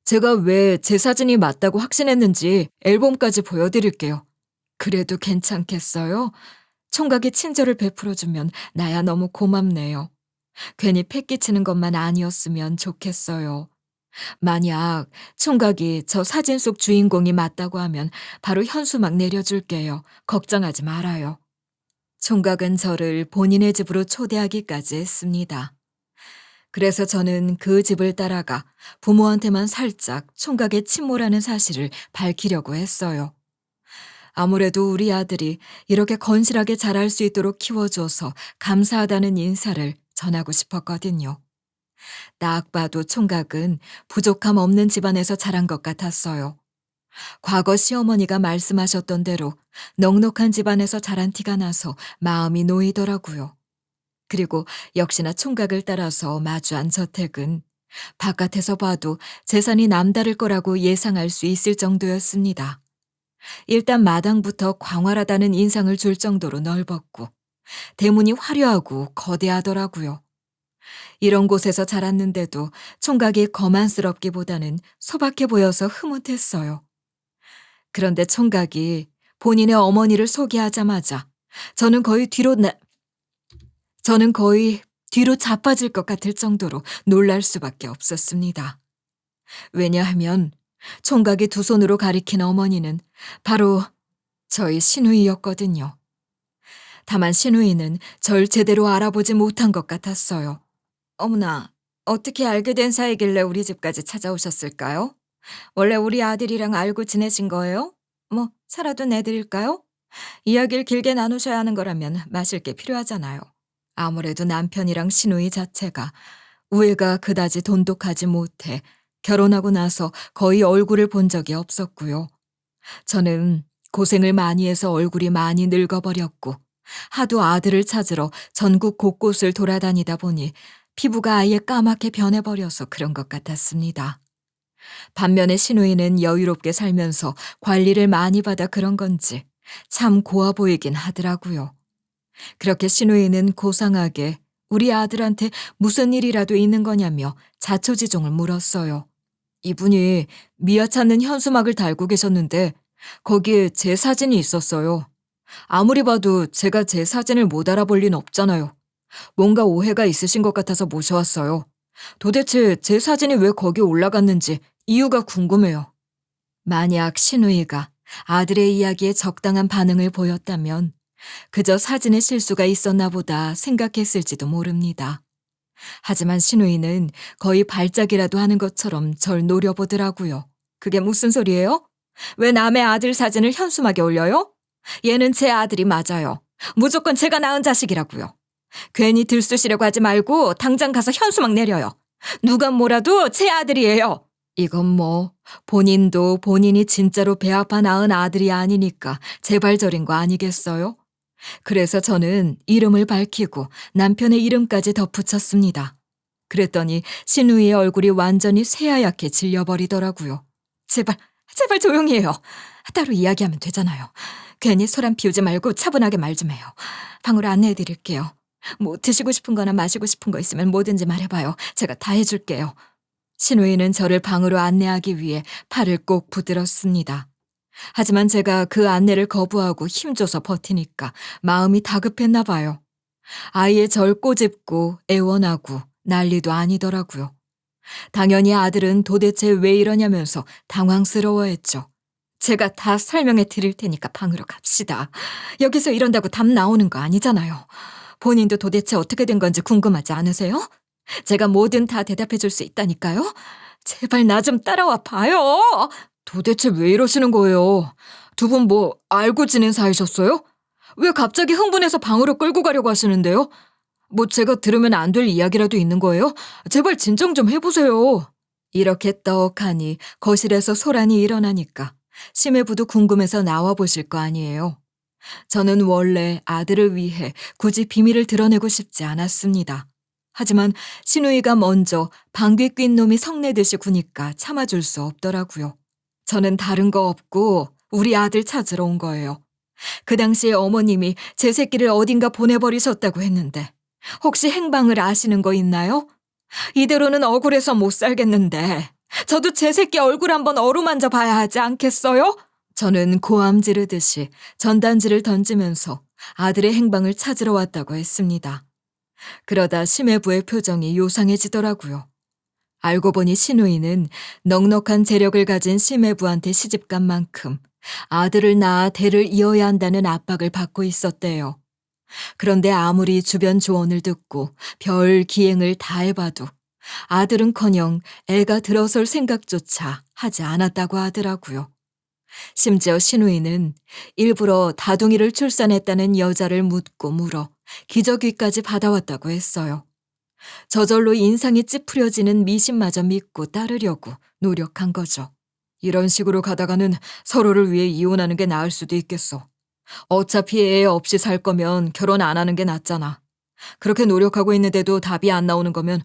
제가 왜 제 사진이 맞다고 확신했는지 앨범까지 보여드릴게요. 그래도 괜찮겠어요? 총각이 친절을 베풀어주면 나야 너무 고맙네요. 괜히 패기치는 것만 아니었으면 좋겠어요. 만약 총각이 저 사진 속 주인공이 맞다고 하면 바로 현수막 내려줄게요. 걱정하지 말아요. 총각은 저를 본인의 집으로 초대하기까지 했습니다. 그래서 저는 그 집을 따라가 부모한테만 살짝 총각의 친모라는 사실을 밝히려고 했어요. 아무래도 우리 아들이 이렇게 건실하게 자랄 수 있도록 키워줘서 감사하다는 인사를 전하고 싶었거든요. 딱 봐도 총각은 부족함 없는 집안에서 자란 것 같았어요. 과거 시어머니가 말씀하셨던 대로 넉넉한 집안에서 자란 티가 나서 마음이 놓이더라고요. 그리고 역시나 총각을 따라서 마주한 저택은 바깥에서 봐도 재산이 남다를 거라고 예상할 수 있을 정도였습니다. 일단 마당부터 광활하다는 인상을 줄 정도로 넓었고 대문이 화려하고 거대하더라고요. 이런 곳에서 자랐는데도 총각이 거만스럽기보다는 소박해 보여서 흐뭇했어요. 그런데 총각이 본인의 어머니를 소개하자마자 저는 거의 뒤로 자빠질 것 같을 정도로 놀랄 수밖에 없었습니다. 왜냐하면 총각이 두 손으로 가리킨 어머니는 바로 저희 시누이였거든요. 다만 시누이는 절 제대로 알아보지 못한 것 같았어요. 어머나, 어떻게 알게 된 사이길래 우리 집까지 찾아오셨을까요? 원래 우리 아들이랑 알고 지내신 거예요? 뭐 살아도 내드릴까요? 이야기를 길게 나누셔야 하는 거라면 마실 게 필요하잖아요. 아무래도 남편이랑 시누이 자체가 우애가 그다지 돈독하지 못해 결혼하고 나서 거의 얼굴을 본 적이 없었고요. 저는 고생을 많이 해서 얼굴이 많이 늙어버렸고 하도 아들을 찾으러 전국 곳곳을 돌아다니다 보니 피부가 아예 까맣게 변해버려서 그런 것 같았습니다. 반면에 시누이는 여유롭게 살면서 관리를 많이 받아 그런 건지 참 고와 보이긴 하더라고요. 그렇게 시누이는 고상하게 우리 아들한테 무슨 일이라도 있는 거냐며 자초지종을 물었어요. 이분이 미아 찾는 현수막을 달고 계셨는데 거기에 제 사진이 있었어요. 아무리 봐도 제가 제 사진을 못 알아볼 리는 없잖아요. 뭔가 오해가 있으신 것 같아서 모셔왔어요. 도대체 제 사진이 왜 거기에 올라갔는지 이유가 궁금해요. 만약 시누이가 아들의 이야기에 적당한 반응을 보였다면 그저 사진에 실수가 있었나 보다 생각했을지도 모릅니다. 하지만 시누이는 거의 발작이라도 하는 것처럼 절 노려보더라고요. 그게 무슨 소리예요? 왜 남의 아들 사진을 현수막에 올려요? 얘는 제 아들이 맞아요. 무조건 제가 낳은 자식이라고요. 괜히 들쑤시려고 하지 말고 당장 가서 현수막 내려요. 누가 뭐라도 제 아들이에요. 이건 뭐 본인도 본인이 진짜로 배 아파 낳은 아들이 아니니까 제발저린 거 아니겠어요? 그래서 저는 이름을 밝히고 남편의 이름까지 덧붙였습니다. 그랬더니 시누이의 얼굴이 완전히 새하얗게 질려버리더라고요. 제발 조용히 해요. 따로 이야기하면 되잖아요. 괜히 소란 피우지 말고 차분하게 말 좀 해요. 방으로 안내해드릴게요. 뭐 드시고 싶은 거나 마시고 싶은 거 있으면 뭐든지 말해봐요. 제가 다 해줄게요. 시누이는 저를 방으로 안내하기 위해 팔을 꼭 붙들었습니다. 하지만 제가 그 안내를 거부하고 힘줘서 버티니까 마음이 다급했나 봐요. 아이의 절 꼬집고 애원하고 난리도 아니더라고요. 당연히 아들은 도대체 왜 이러냐면서 당황스러워했죠. 제가 다 설명해 드릴 테니까 방으로 갑시다. 여기서 이런다고 답 나오는 거 아니잖아요. 본인도 도대체 어떻게 된 건지 궁금하지 않으세요? 제가 뭐든 다 대답해 줄 수 있다니까요. 제발 나 좀 따라와 봐요. 도대체 왜 이러시는 거예요? 두 분 뭐 알고 지낸 사이셨어요? 왜 갑자기 흥분해서 방으로 끌고 가려고 하시는데요? 뭐 제가 들으면 안 될 이야기라도 있는 거예요? 제발 진정 좀 해보세요. 이렇게 떡하니 거실에서 소란이 일어나니까 심해부도 궁금해서 나와 보실 거 아니에요. 저는 원래 아들을 위해 굳이 비밀을 드러내고 싶지 않았습니다. 하지만 시누이가 먼저 방귀 뀐 놈이 성내듯이 구니까 참아줄 수 없더라고요. 저는 다른 거 없고 우리 아들 찾으러 온 거예요. 그 당시에 어머님이 제 새끼를 어딘가 보내버리셨다고 했는데 혹시 행방을 아시는 거 있나요? 이대로는 억울해서 못 살겠는데 저도 제 새끼 얼굴 한번 어루만져 봐야 하지 않겠어요? 저는 고함 지르듯이 전단지를 던지면서 아들의 행방을 찾으러 왔다고 했습니다. 그러다 심해부의 표정이 요상해지더라고요. 알고 보니 시누이는 넉넉한 재력을 가진 심해부한테 시집간 만큼 아들을 낳아 대를 이어야 한다는 압박을 받고 있었대요. 그런데 아무리 주변 조언을 듣고 별 기행을 다 해봐도 아들은커녕 애가 들어설 생각조차 하지 않았다고 하더라고요. 심지어 시누이는 일부러 다둥이를 출산했다는 여자를 묻고 물어 기저귀까지 받아왔다고 했어요. 저절로 인상이 찌푸려지는 미신마저 믿고 따르려고 노력한 거죠. 이런 식으로 가다가는 서로를 위해 이혼하는 게 나을 수도 있겠어. 어차피 애 없이 살 거면 결혼 안 하는 게 낫잖아. 그렇게 노력하고 있는데도 답이 안 나오는 거면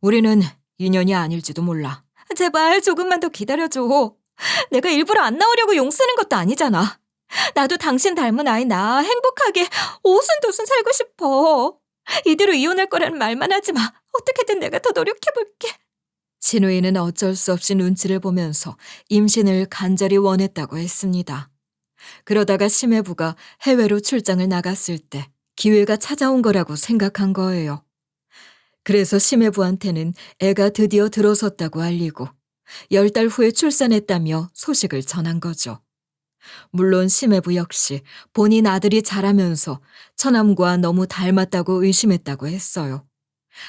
우리는 인연이 아닐지도 몰라. 제발 조금만 더 기다려줘. 내가 일부러 안 나오려고 용 쓰는 것도 아니잖아. 나도 당신 닮은 아이 낳아 행복하게 오순도순 살고 싶어. 이대로 이혼할 거라는 말만 하지 마. 어떻게든 내가 더 노력해볼게. 신우이는 어쩔 수 없이 눈치를 보면서 임신을 간절히 원했다고 했습니다. 그러다가 심해부가 해외로 출장을 나갔을 때 기회가 찾아온 거라고 생각한 거예요. 그래서 심해부한테는 애가 드디어 들어섰다고 알리고 10달 후에 출산했다며 소식을 전한 거죠. 물론 심해부 역시 본인 아들이 자라면서 처남과 너무 닮았다고 의심했다고 했어요.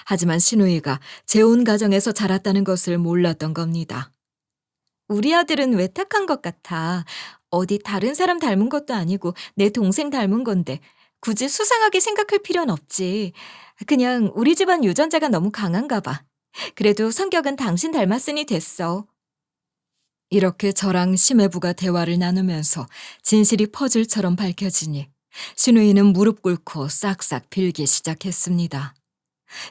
하지만 신우이가 재혼 가정에서 자랐다는 것을 몰랐던 겁니다. 우리 아들은 외탁한 것 같아. 어디 다른 사람 닮은 것도 아니고 내 동생 닮은 건데 굳이 수상하게 생각할 필요는 없지. 그냥 우리 집안 유전자가 너무 강한가 봐. 그래도 성격은 당신 닮았으니 됐어. 이렇게 저랑 심해부가 대화를 나누면서 진실이 퍼즐처럼 밝혀지니 신우이는 무릎 꿇고 싹싹 빌기 시작했습니다.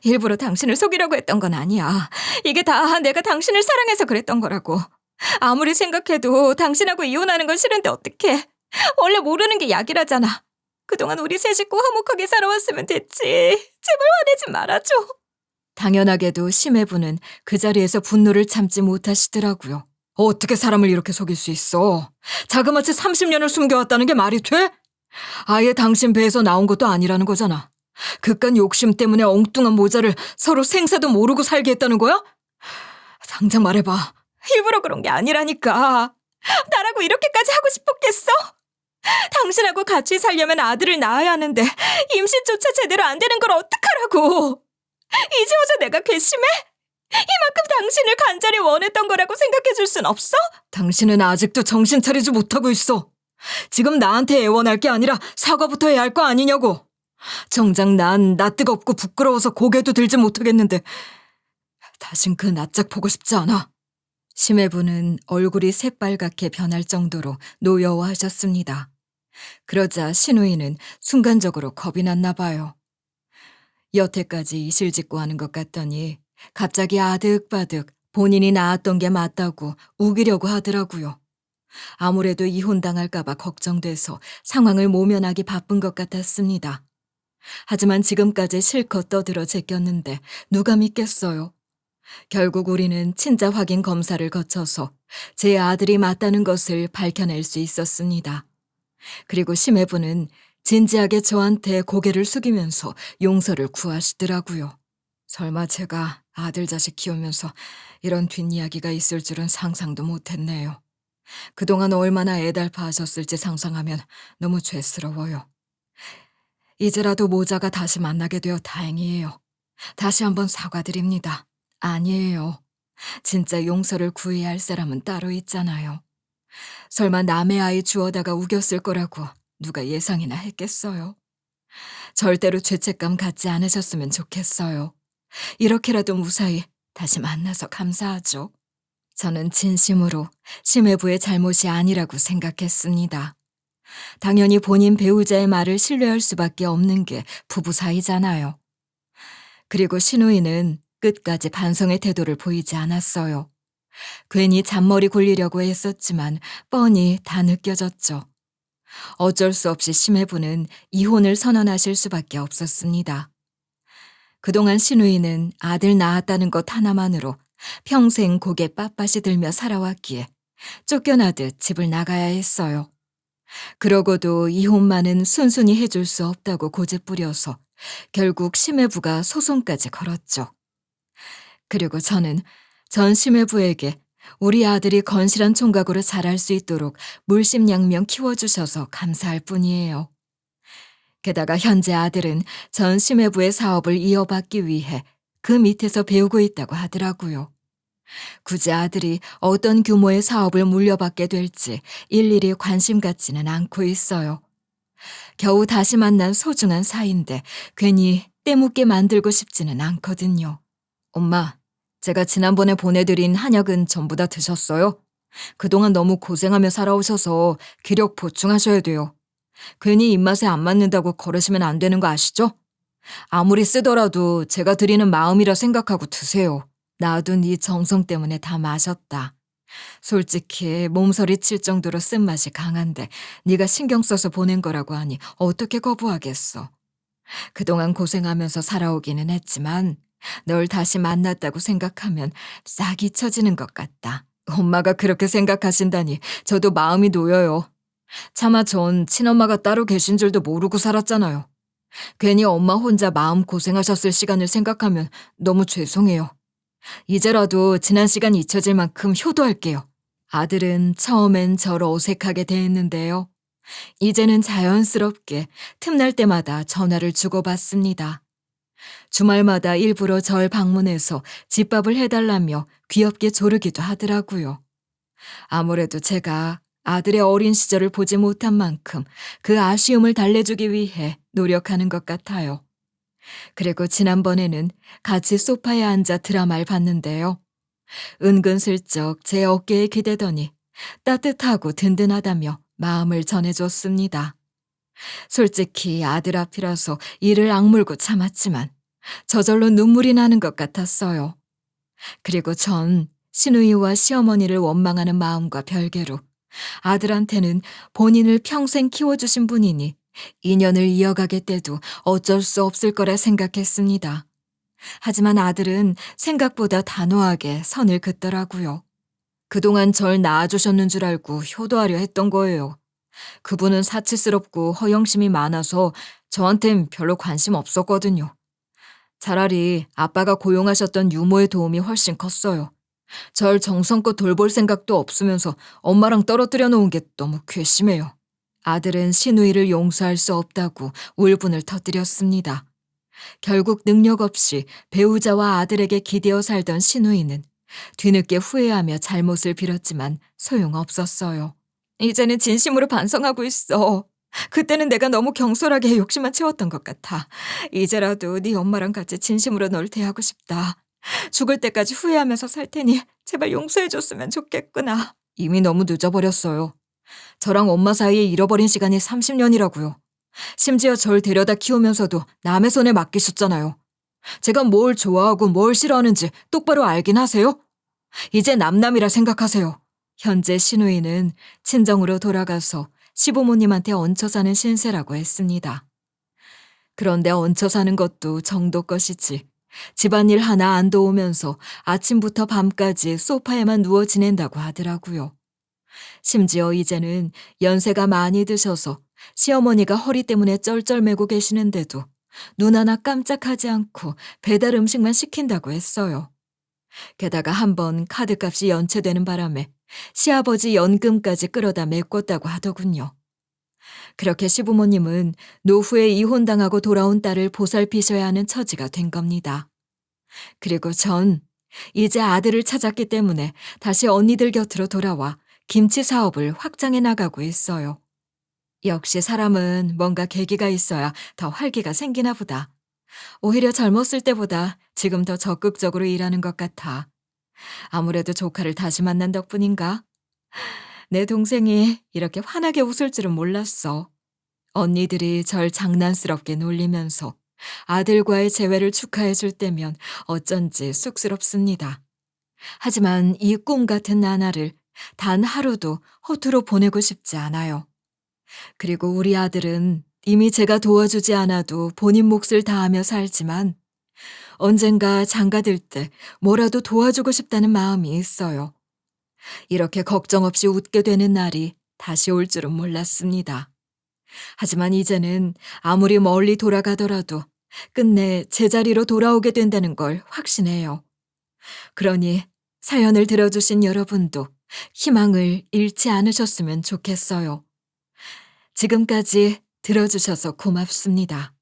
일부러 당신을 속이려고 했던 건 아니야. 이게 다 내가 당신을 사랑해서 그랬던 거라고. 아무리 생각해도 당신하고 이혼하는 건 싫은데 어떡해. 원래 모르는 게 약이라잖아. 그동안 우리 세 식구 화목하게 살아왔으면 됐지. 제발 화내지 말아줘. 당연하게도 심해부는 그 자리에서 분노를 참지 못하시더라고요. 어떻게 사람을 이렇게 속일 수 있어? 자그마치 30년을 숨겨왔다는 게 말이 돼? 아예 당신 배에서 나온 것도 아니라는 거잖아. 그깟 욕심 때문에 엉뚱한 모자를 서로 생사도 모르고 살게 했다는 거야? 당장 말해봐. 일부러 그런 게 아니라니까. 나라고 이렇게까지 하고 싶었겠어? 당신하고 같이 살려면 아들을 낳아야 하는데 임신조차 제대로 안 되는 걸 어떡하라고. 이제 와서 내가 괘씸해? 이만큼 당신을 간절히 원했던 거라고 생각해 줄 순 없어? 당신은 아직도 정신 차리지 못하고 있어. 지금 나한테 애원할 게 아니라 사과부터 해야 할 거 아니냐고. 정작 난 나 뜨겁고 부끄러워서 고개도 들지 못하겠는데 다신 그 낯짝 보고 싶지 않아. 심해부는 얼굴이 새빨갛게 변할 정도로 노여워하셨습니다. 그러자 신우이는 순간적으로 겁이 났나 봐요. 여태까지 이실직고 하는 것 같더니 갑자기 아득바득 본인이 낳았던 게 맞다고 우기려고 하더라고요. 아무래도 이혼당할까봐 걱정돼서 상황을 모면하기 바쁜 것 같았습니다. 하지만 지금까지 실컷 떠들어 제꼈는데 누가 믿겠어요. 결국 우리는 친자 확인 검사를 거쳐서 제 아들이 맞다는 것을 밝혀낼 수 있었습니다. 그리고 심해부는 진지하게 저한테 고개를 숙이면서 용서를 구하시더라고요. 설마 제가 아들 자식 키우면서 이런 뒷이야기가 있을 줄은 상상도 못했네요. 그동안 얼마나 애달파하셨을지 상상하면 너무 죄스러워요. 이제라도 모자가 다시 만나게 되어 다행이에요. 다시 한번 사과드립니다. 아니에요. 진짜 용서를 구해야 할 사람은 따로 있잖아요. 설마 남의 아이 주워다가 우겼을 거라고 누가 예상이나 했겠어요. 절대로 죄책감 갖지 않으셨으면 좋겠어요. 이렇게라도 무사히 다시 만나서 감사하죠. 저는 진심으로 심해부의 잘못이 아니라고 생각했습니다. 당연히 본인 배우자의 말을 신뢰할 수밖에 없는 게 부부 사이잖아요. 그리고 신우이는 끝까지 반성의 태도를 보이지 않았어요. 괜히 잔머리 굴리려고 했었지만 뻔히 다 느껴졌죠. 어쩔 수 없이 심해부는 이혼을 선언하실 수밖에 없었습니다. 그동안 신우이는 아들 낳았다는 것 하나만으로 평생 고개 빳빳이 들며 살아왔기에 쫓겨나듯 집을 나가야 했어요. 그러고도 이혼만은 순순히 해줄 수 없다고 고집부려서 결국 심해부가 소송까지 걸었죠. 그리고 저는 전 심해부에게 우리 아들이 건실한 총각으로 자랄 수 있도록 물심양면 키워주셔서 감사할 뿐이에요. 게다가 현재 아들은 전 심해부의 사업을 이어받기 위해 그 밑에서 배우고 있다고 하더라고요. 굳이 아들이 어떤 규모의 사업을 물려받게 될지 일일이 관심 갖지는 않고 있어요. 겨우 다시 만난 소중한 사이인데 괜히 때묻게 만들고 싶지는 않거든요. 엄마, 제가 지난번에 보내드린 한약은 전부 다 드셨어요? 그동안 너무 고생하며 살아오셔서 기력 보충하셔야 돼요. 괜히 입맛에 안 맞는다고 거르시면 안 되는 거 아시죠? 아무리 쓰더라도 제가 드리는 마음이라 생각하고 드세요. 나도 네 정성 때문에 다 마셨다. 솔직히 몸서리 칠 정도로 쓴맛이 강한데 네가 신경 써서 보낸 거라고 하니 어떻게 거부하겠어. 그동안 고생하면서 살아오기는 했지만 널 다시 만났다고 생각하면 싹 잊혀지는 것 같다. 엄마가 그렇게 생각하신다니 저도 마음이 놓여요. 차마 전 친엄마가 따로 계신 줄도 모르고 살았잖아요. 괜히 엄마 혼자 마음 고생하셨을 시간을 생각하면 너무 죄송해요. 이제라도 지난 시간 잊혀질 만큼 효도할게요. 아들은 처음엔 절 어색하게 대했는데요. 이제는 자연스럽게 틈날 때마다 전화를 주고받습니다. 주말마다 일부러 절 방문해서 집밥을 해달라며 귀엽게 조르기도 하더라고요. 아무래도 제가 아들의 어린 시절을 보지 못한 만큼 그 아쉬움을 달래주기 위해 노력하는 것 같아요. 그리고 지난번에는 같이 소파에 앉아 드라마를 봤는데요. 은근슬쩍 제 어깨에 기대더니 따뜻하고 든든하다며 마음을 전해줬습니다. 솔직히 아들 앞이라서 이를 악물고 참았지만 저절로 눈물이 나는 것 같았어요. 그리고 전 시누이와 시어머니를 원망하는 마음과 별개로 아들한테는 본인을 평생 키워주신 분이니 인연을 이어가겠대도 어쩔 수 없을 거라 생각했습니다. 하지만 아들은 생각보다 단호하게 선을 긋더라고요. 그동안 절 낳아주셨는 줄 알고 효도하려 했던 거예요. 그분은 사치스럽고 허영심이 많아서 저한텐 별로 관심 없었거든요. 차라리 아빠가 고용하셨던 유모의 도움이 훨씬 컸어요. 절 정성껏 돌볼 생각도 없으면서 엄마랑 떨어뜨려 놓은 게 너무 괘씸해요. 아들은 시누이를 용서할 수 없다고 울분을 터뜨렸습니다. 결국 능력 없이 배우자와 아들에게 기대어 살던 시누이는 뒤늦게 후회하며 잘못을 빌었지만 소용없었어요. 이제는 진심으로 반성하고 있어. 그때는 내가 너무 경솔하게 욕심만 채웠던 것 같아. 이제라도 네 엄마랑 같이 진심으로 널 대하고 싶다. 죽을 때까지 후회하면서 살 테니 제발 용서해줬으면 좋겠구나. 이미 너무 늦어버렸어요. 저랑 엄마 사이에 잃어버린 시간이 30년이라고요. 심지어 절 데려다 키우면서도 남의 손에 맡기셨잖아요. 제가 뭘 좋아하고 뭘 싫어하는지 똑바로 알긴 하세요? 이제 남남이라 생각하세요. 현재 시누이는 친정으로 돌아가서 시부모님한테 얹혀 사는 신세라고 했습니다. 그런데 얹혀 사는 것도 정도 것이지 집안일 하나 안 도우면서 아침부터 밤까지 소파에만 누워 지낸다고 하더라고요. 심지어 이제는 연세가 많이 드셔서 시어머니가 허리 때문에 쩔쩔매고 계시는데도 눈 하나 깜짝하지 않고 배달 음식만 시킨다고 했어요. 게다가 한번 카드값이 연체되는 바람에 시아버지 연금까지 끌어다 메꿨다고 하더군요. 그렇게 시부모님은 노후에 이혼당하고 돌아온 딸을 보살피셔야 하는 처지가 된 겁니다. 그리고 전 이제 아들을 찾았기 때문에 다시 언니들 곁으로 돌아와 김치 사업을 확장해 나가고 있어요. 역시 사람은 뭔가 계기가 있어야 더 활기가 생기나 보다. 오히려 젊었을 때보다 지금 더 적극적으로 일하는 것 같아. 아무래도 조카를 다시 만난 덕분인가? 내 동생이 이렇게 환하게 웃을 줄은 몰랐어. 언니들이 절 장난스럽게 놀리면서 아들과의 재회를 축하해 줄 때면 어쩐지 쑥스럽습니다. 하지만 이 꿈 같은 나날을 단 하루도 허투루 보내고 싶지 않아요. 그리고 우리 아들은 이미 제가 도와주지 않아도 본인 몫을 다하며 살지만 언젠가 장가들 때 뭐라도 도와주고 싶다는 마음이 있어요. 이렇게 걱정 없이 웃게 되는 날이 다시 올 줄은 몰랐습니다. 하지만 이제는 아무리 멀리 돌아가더라도 끝내 제자리로 돌아오게 된다는 걸 확신해요. 그러니 사연을 들어주신 여러분도 희망을 잃지 않으셨으면 좋겠어요. 지금까지 들어주셔서 고맙습니다.